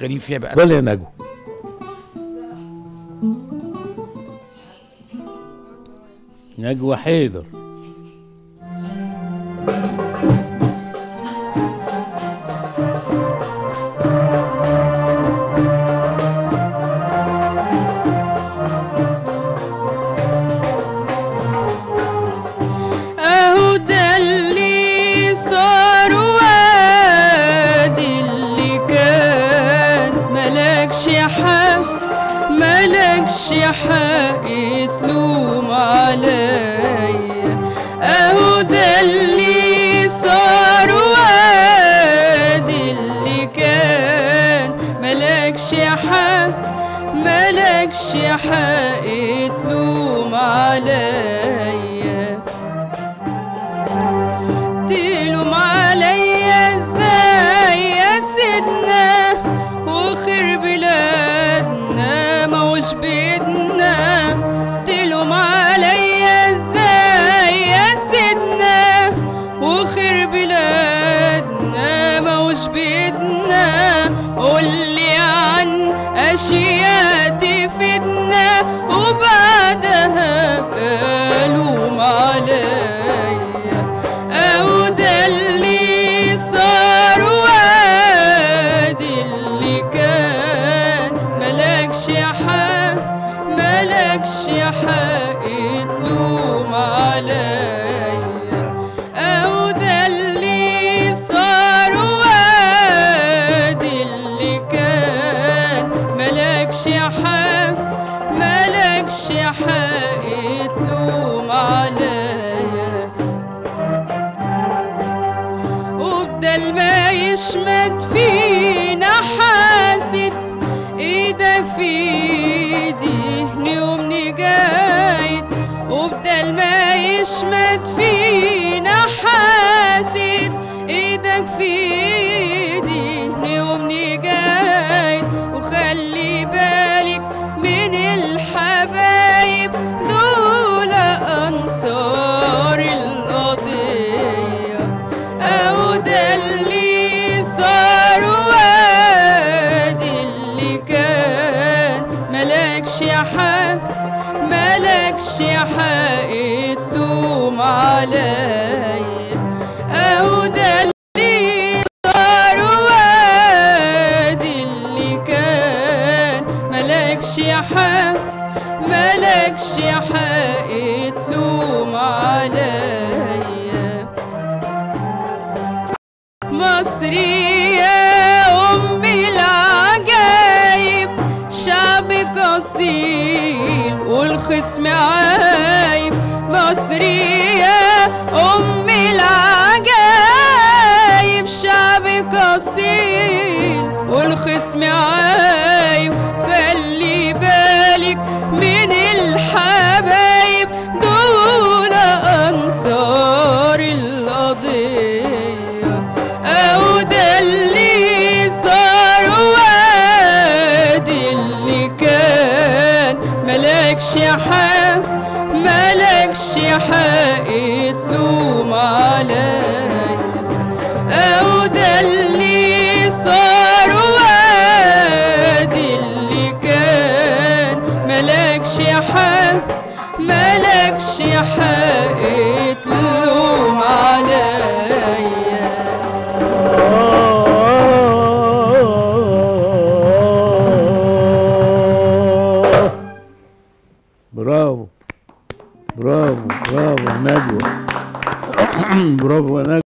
شغالين فيها بقى. قول يا نجوى. نجوى حيدر. اهو ده اللي صار وادي اللي كان ملكش حق تلوم عليا. اهو ده اللي صار وادي اللي كان ملكش حق تلوم عليا. تلوم عليا ازاي يا سيدنا وخير بلادنا موش بيدنا. تلوم عليا ازاي يا سيدنا وخير بلادنا موش بيدنا. قولي عن اشياء تفيدنا وبعدها الوم عليا. اهو ده اللي صار وادي اللي كان ملكش حق تلوم عليا. اهو ده اللي صار وادي اللي كان ملكش حق تلوم عليا. وبدل ما يشمت فينا حاسد ايدك في ايدي يومني جايد. وبدل ما يشمت فينا حاسد ايدك في ايدي يومني جايد. وخلي بالك من الحبايب دول انصار القضيه. اهو ده اللي صار وادي اللي كان ملكش حق تلوم عليا. اهو ده اللي صار وادي اللي كان ملكش حق تلوم عليا. مصري يا أم العجايب شعبك أصيل والخصم عايب. مصري يا أم العجايب شعبك أصيل والخصم عايب. خلي بالك من الحبايب دول أنصار القضية. أهو ده اللي صار وادي اللي كان ملكش حق تلوم عليا. أهو ده اللي صار وادي اللي كان ملكش حق تلوم عليا. برافو برافو برافو يا نجوى. برافو يا نجوى.